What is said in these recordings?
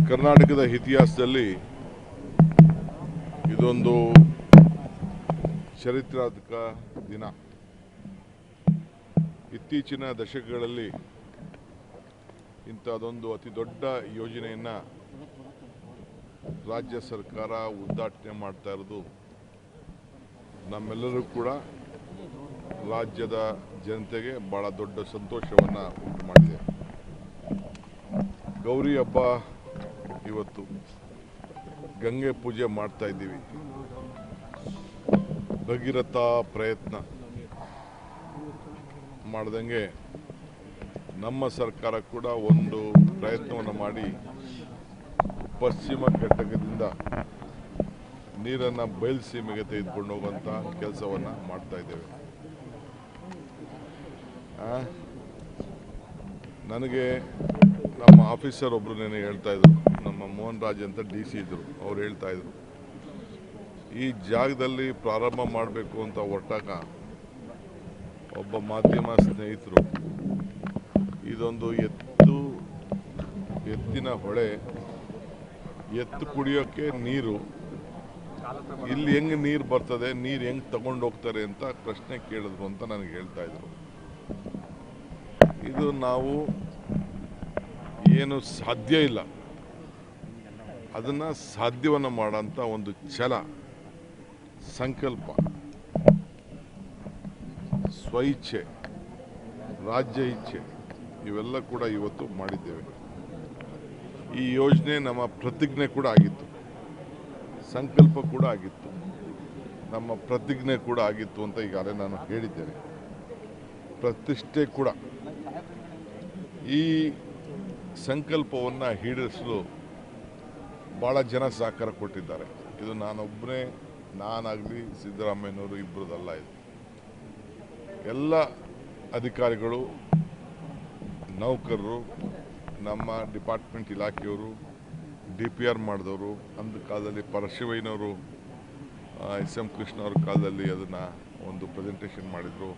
ಕರ್ನಾಟಕದ ಇತಿಹಾಸದಲ್ಲಿ ಇದೊಂದು ಚರಿತ್ರಾತ್ಮಕ ದಿನ. ಇತ್ತೀಚಿನ ದಶಕಗಳಲ್ಲಿ ಇಂಥದೊಂದು ಅತಿ ದೊಡ್ಡ ಯೋಜನೆಯನ್ನು ರಾಜ್ಯ ಸರ್ಕಾರ ಉದ್ಘಾಟನೆ ಮಾಡ್ತಾ ಇರೋದು ನಮ್ಮೆಲ್ಲರೂ ಕೂಡ ರಾಜ್ಯದ ಜನತೆಗೆ ಬಹಳ ದೊಡ್ಡ ಸಂತೋಷವನ್ನು ಉಂಟು ಮಾಡಿದೆ. ಗೌರಿ ಹಬ್ಬ ಇವತ್ತು ಗಂಗೆ ಪೂಜೆ ಮಾಡ್ತಾ ಇದ್ದೀವಿ. ಭಗೀರಥ ಪ್ರಯತ್ನ ಮಾಡ್ದಂಗೆ ನಮ್ಮ ಸರ್ಕಾರ ಕೂಡ ಒಂದು ಪ್ರಯತ್ನವನ್ನು ಮಾಡಿ ಪಶ್ಚಿಮ ಘಟ್ಟದಿಂದ ನೀರನ್ನು ಬಯಲುಸೀಮೆಗೆ ತೆಗೆದುಕೊಂಡು ಹೋಗುವಂಥ ಕೆಲಸವನ್ನು ಮಾಡ್ತಾ ಇದ್ದೇವೆ. ನನಗೆ ನಮ್ಮ ಆಫೀಸರ್ ಒಬ್ಬರು ನೆನೆ ಹೇಳ್ತಾ ಇದ್ರು, ನಮ್ಮ ಮೋಹನ್ ರಾಜ್ ಅಂತ DC ಇದ್ದರು, ಅವ್ರು ಹೇಳ್ತಾ ಇದ್ರು, ಈ ಜಾಗದಲ್ಲಿ ಪ್ರಾರಂಭ ಮಾಡಬೇಕು ಅಂತ ಹೊರಟಾಗ ಒಬ್ಬ ಮಾಧ್ಯಮ ಸ್ನೇಹಿತರು ಇದೊಂದು ಎತ್ತಿನ ಹೊಳೆ, ಎತ್ತು ಕುಡಿಯೋಕ್ಕೆ ನೀರು, ಇಲ್ಲಿ ಹೆಂಗೆ ನೀರು ಬರ್ತದೆ, ನೀರು ಹೆಂಗೆ ತಗೊಂಡು ಹೋಗ್ತಾರೆ ಅಂತ ಪ್ರಶ್ನೆ ಕೇಳಿದ್ರು ಅಂತ ನನಗೆ ಹೇಳ್ತಾ ಇದ್ರು. ಇದು ನಾವು ಏನು ಸಾಧ್ಯ ಇಲ್ಲ ಅದನ್ನು ಸಾಧ್ಯವನ್ನು ಮಾಡೋಂಥ ಒಂದು ಛಲ, ಸಂಕಲ್ಪ, ಸ್ವಇಚ್ಛೆ, ರಾಜ್ಯ ಇಚ್ಛೆ ಇವೆಲ್ಲ ಕೂಡ ಇವತ್ತು ಮಾಡಿದ್ದೇವೆ. ಈ ಯೋಜನೆ ನಮ್ಮ ಪ್ರತಿಜ್ಞೆ ಕೂಡ ಆಗಿತ್ತು, ಸಂಕಲ್ಪ ಕೂಡ ಆಗಿತ್ತು, ನಮ್ಮ ಪ್ರತಿಜ್ಞೆ ಕೂಡ ಆಗಿತ್ತು ಅಂತ ಈಗಾಗಲೇ ನಾನು ಹೇಳಿದ್ದೇನೆ. ಪ್ರತಿಷ್ಠೆ ಕೂಡ. ಈ ಸಂಕಲ್ಪವನ್ನು ಈಡೇರಿಸಲು ಭಾಳ ಜನ ಸಹಕಾರ ಕೊಟ್ಟಿದ್ದಾರೆ. ಇದು ನಾನೊಬ್ಬನೇ, ನಾನಾಗಲಿ ಸಿದ್ದರಾಮಯ್ಯನವರು ಇಬ್ಬರದಲ್ಲ. ಇದು ಎಲ್ಲ ಅಧಿಕಾರಿಗಳು, ನೌಕರರು, ನಮ್ಮ ಡಿಪಾರ್ಟ್ಮೆಂಟ್ ಇಲಾಖೆಯವರು, DPR ಮಾಡಿದವರು, ಅಂದ ಕಾಲದಲ್ಲಿ ಪರಶಿವಯ್ಯನವರು, SM ಕೃಷ್ಣ ಅವ್ರ ಕಾಲದಲ್ಲಿ ಅದನ್ನು ಒಂದು ಪ್ರೆಸೆಂಟೇಷನ್ ಮಾಡಿದರು,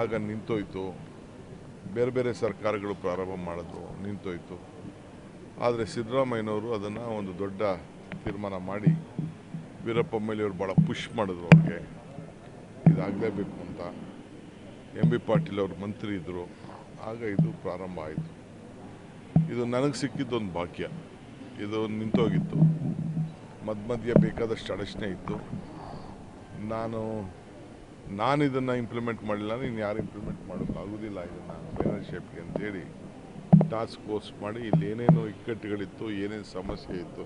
ಆಗ ನಿಂತೋಯ್ತು. ಬೇರೆ ಬೇರೆ ಸರ್ಕಾರಗಳು ಪ್ರಾರಂಭ ಮಾಡಿದ್ರು, ನಿಂತೋಯ್ತು. ಆದರೆ ಸಿದ್ದರಾಮಯ್ಯನವರು ಅದನ್ನು ಒಂದು ದೊಡ್ಡ ತೀರ್ಮಾನ ಮಾಡಿ ವೀರಪ್ಪ ಮೊಯ್ಲಿಯವರು ಭಾಳ ಪುಷ್ ಮಾಡಿದ್ರು, ಅವ್ರಿಗೆ ಇದಾಗಲೇಬೇಕು ಅಂತ. MB ಪಾಟೀಲ್ ಅವರು ಮಂತ್ರಿ ಇದ್ದರು, ಆಗ ಇದು ಪ್ರಾರಂಭ ಆಯಿತು. ಇದು ನನಗೆ ಸಿಕ್ಕಿದ್ದೊಂದು ಭಾಗ್ಯ. ಇದು ನಿಂತೋಗಿತ್ತು, ಮಧ್ಯ ಬೇಕಾದಷ್ಟು ಅಡಚಣೆ ಇತ್ತು. ನಾನು ಇದನ್ನು ಇಂಪ್ಲಿಮೆಂಟ್ ಮಾಡಲಿಲ್ಲ, ನೀನು ಯಾರು ಇಂಪ್ಲಿಮೆಂಟ್ ಮಾಡೋಕ್ಕಾಗೋದಿಲ್ಲ ಇದನ್ನು ಫೈನಲ್ ಶೇಪ್ಗೆ ಅಂತೇಳಿ ಟಾಸ್ಕ್ ಫೋರ್ಸ್ ಮಾಡಿ ಇಲ್ಲಿ ಏನೇನು ಇಕ್ಕಟ್ಟುಗಳಿತ್ತು, ಏನೇನು ಸಮಸ್ಯೆ ಇತ್ತು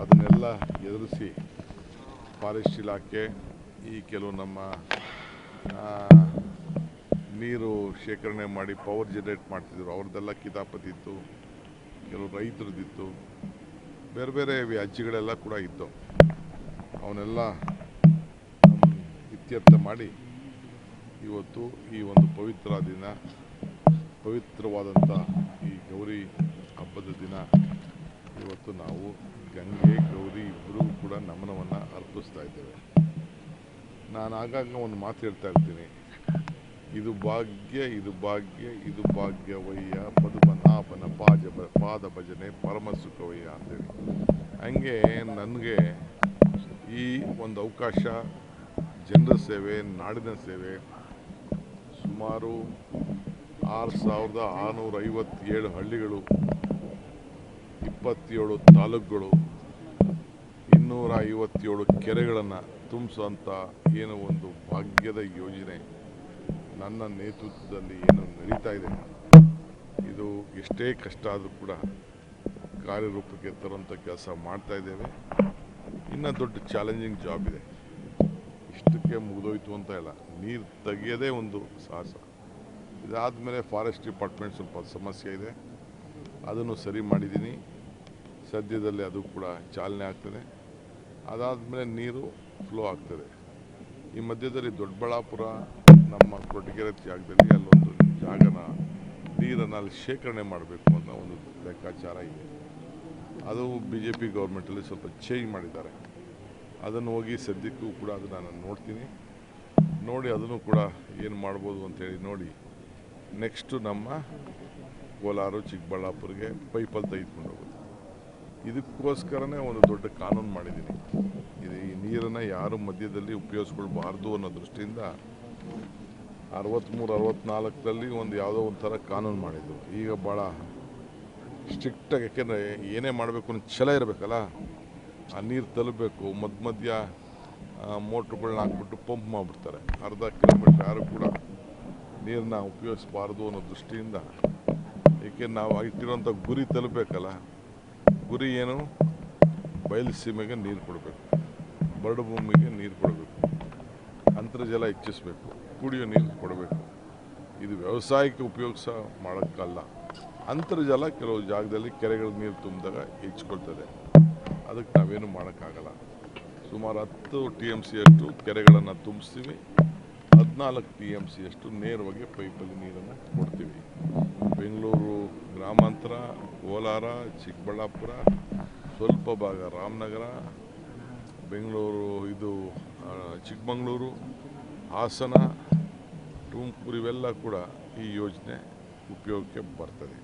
ಅದನ್ನೆಲ್ಲ ಎದುರಿಸಿ ಫಾರೆಸ್ಟ್ ಇಲಾಖೆ, ಈ ಕೆಲವು ನಮ್ಮ ನೀರು ಶೇಖರಣೆ ಮಾಡಿ ಪವರ್ ಜನರೇಟ್ ಮಾಡ್ತಿದ್ರು ಅವ್ರದ್ದೆಲ್ಲ ಕಿತಾಪತಿ ಇತ್ತು, ಕೆಲವು ರೈತರದ್ದಿತ್ತು, ಬೇರೆ ಬೇರೆ ವ್ಯಾಜ್ಯಗಳೆಲ್ಲ ಕೂಡ ಇತ್ತು. ಅವನ್ನೆಲ್ಲ ಇತ್ಯರ್ಥ ಮಾಡಿ ಇವತ್ತು ಈ ಒಂದು ಪವಿತ್ರವಾದಂಥ ಈ ಗೌರಿ ಹಬ್ಬದ ದಿನ ಇವತ್ತು ನಾವು ಗಂಗೆ ಗೌರಿ ಇಬ್ಬರೂ ಕೂಡ ನಮನವನ್ನು ಅರ್ಪಿಸ್ತಾ ಇದ್ದೇವೆ. ನಾನು ಆಗಾಗ ಒಂದು ಮಾತು ಹೇಳ್ತಾ ಇರ್ತೀನಿ, ಇದು ಭಾಗ್ಯ, ಇದು ಭಾಗ್ಯ, ಇದು ಭಾಗ್ಯವಯ್ಯ, ಪದುಮನಾಭನ ಪಾದ ಭಜನೆ ಪರಮ ಸುಖವಯ್ಯ ಅಂತೇಳಿ. ಹಂಗೆ ನನಗೆ ಈ ಒಂದು ಅವಕಾಶ, ಜನರ ಸೇವೆ, ನಾಡಿನ ಸೇವೆ, ಸುಮಾರು 6657 ಹಳ್ಳಿಗಳು, 27 ತಾಲೂಕುಗಳು, 257 ಕೆರೆಗಳನ್ನು ತುಂಬಿಸುವಂಥ ಏನು ಒಂದು ಭಾಗ್ಯದ ಯೋಜನೆ ನನ್ನ ನೇತೃತ್ವದಲ್ಲಿ ಏನು ನಡೀತಾ ಇದೆ, ಇದು ಎಷ್ಟೇ ಕಷ್ಟ ಆದರೂ ಕೂಡ ಕಾರ್ಯರೂಪಕ್ಕೆ ತರುವಂಥ ಕೆಲಸ ಮಾಡ್ತಾ ಇದ್ದೇವೆ. ಇನ್ನೂ ದೊಡ್ಡ ಚಾಲೆಂಜಿಂಗ್ ಜಾಬ್ ಇದೆ. ಇಷ್ಟಕ್ಕೆ ಮುಗಿದೋಯ್ತು ಅಂತ ಇಲ್ಲ, ನೀರು ತೆಗೆಯೋದೇ ಒಂದು ಸಾಹಸ. ಇದಾದಮೇಲೆ ಫಾರೆಸ್ಟ್ ಡಿಪಾರ್ಟ್ಮೆಂಟ್ ಸ್ವಲ್ಪ ಸಮಸ್ಯೆ ಇದೆ, ಅದನ್ನು ಸರಿ ಮಾಡಿದ್ದೀನಿ. ಸದ್ಯದಲ್ಲೇ ಅದು ಕೂಡ ಚಾಲನೆ ಆಗ್ತದೆ. ಅದಾದಮೇಲೆ ನೀರು ಫ್ಲೋ ಆಗ್ತದೆ. ಈ ಮಧ್ಯದಲ್ಲಿ ದೊಡ್ಡಬಳ್ಳಾಪುರ ನಮ್ಮ ಕೊರಟಗೆರೆ ಜಾಗದಲ್ಲಿ ಅಲ್ಲೊಂದು ಜಾಗನ ನೀರನ್ನು ಅಲ್ಲಿ ಶೇಖರಣೆ ಮಾಡಬೇಕು ಅನ್ನೋ ಒಂದು ಲೆಕ್ಕಾಚಾರ ಇದೆ. ಅದು BJP ಗೌರ್ಮೆಂಟಲ್ಲಿ ಸ್ವಲ್ಪ ಚೇಂಜ್ ಮಾಡಿದ್ದಾರೆ. ಅದನ್ನು ಹೋಗಿ ಸದ್ಯಕ್ಕೂ ಕೂಡ ಅದನ್ನು ನಾನು ನೋಡ್ತೀನಿ, ನೋಡಿ ಅದನ್ನು ಕೂಡ ಏನು ಮಾಡ್ಬೋದು ಅಂತೇಳಿ ನೋಡಿ ನೆಕ್ಸ್ಟು ನಮ್ಮ ಕೋಲಾರ ಚಿಕ್ಕಬಳ್ಳಾಪುರಿಗೆ ಪೈಪಲ್ಲಿ ತೆಗೆದುಕೊಂಡು ಹೋಗುತ್ತೆ. ಇದಕ್ಕೋಸ್ಕರನೇ ಒಂದು ದೊಡ್ಡ ಕಾನೂನು ಮಾಡಿದ್ದೀನಿ. ಇದು ಈ ನೀರನ್ನು ಯಾರು ಮಧ್ಯದಲ್ಲಿ ಉಪಯೋಗಿಸ್ಕೊಳ್ಬಾರ್ದು ಅನ್ನೋ ದೃಷ್ಟಿಯಿಂದ 63-64ರಲ್ಲಿ ಒಂದು ಯಾವುದೋ ಒಂಥರ ಕಾನೂನು ಮಾಡಿದ್ದು. ಈಗ ಭಾಳ ಸ್ಟ್ರಿಕ್ಟಾಗಿ, ಯಾಕೆಂದರೆ ಏನೇ ಮಾಡಬೇಕು ಅನ್ನೋ ಛಲ ಇರಬೇಕಲ್ಲ, ಆ ನೀರು ತಲುಪಬೇಕು. ಮಧ್ಯ ಮೋಟ್ರುಗಳನ್ನ ಹಾಕ್ಬಿಟ್ಟು ಪಂಪ್ ಮಾಡಿಬಿಡ್ತಾರೆ. ಅರ್ಧ ಕಿಲೋಮೀಟ್ರ್ ಯಾರು ಕೂಡ ನೀರನ್ನ ಉಪಯೋಗಿಸಬಾರ್ದು ಅನ್ನೋ ದೃಷ್ಟಿಯಿಂದ, ಏಕೆ ನಾವು ಇಟ್ಟಿರೋಂಥ ಗುರಿ ತಲುಪಬೇಕಲ್ಲ. ಗುರಿ ಏನು? ಬಯಲು ಸೀಮೆಗೆ ನೀರು ಕೊಡಬೇಕು, ಬರಡು ಭೂಮಿಗೆ ನೀರು ಕೊಡಬೇಕು, ಅಂತರ್ಜಲ ಹೆಚ್ಚಿಸಬೇಕು, ಕುಡಿಯೋ ನೀರು ಕೊಡಬೇಕು. ಇದು ವ್ಯವಸಾಯಕ್ಕೆ ಉಪಯೋಗಿಸ ಮಾಡೋಕ್ಕಲ್ಲ. ಅಂತರ್ಜಲ ಕೆಲವು ಜಾಗದಲ್ಲಿ ಕೆರೆಗಳ ನೀರು ತುಂಬಿದಾಗ ಹೆಚ್ಚಿಕೊಳ್ತದೆ, ಅದಕ್ಕೆ ನಾವೇನು ಮಾಡೋಕ್ಕಾಗಲ್ಲ. ಸುಮಾರು 10 TMC ಅಷ್ಟು ಕೆರೆಗಳನ್ನು ತುಂಬಿಸ್ತೀವಿ, 14 TMC ಅಷ್ಟು ನೇರವಾಗಿ ಪೈಪಲ್ಲಿ ನೀರನ್ನು ಕೊಡ್ತೀವಿ. ಬೆಂಗಳೂರು ಗ್ರಾಮಾಂತರ, ಕೋಲಾರ, ಚಿಕ್ಕಬಳ್ಳಾಪುರ, ಸ್ವಲ್ಪ ಭಾಗ ರಾಮನಗರ, ಬೆಂಗಳೂರು, ಚಿಕ್ಕಮಗಳೂರು, ಹಾಸನ, ತುಮಕೂರು, ಇವೆಲ್ಲ ಕೂಡ ಈ ಯೋಜನೆ ಉಪಯೋಗಕ್ಕೆ ಬರ್ತದೆ.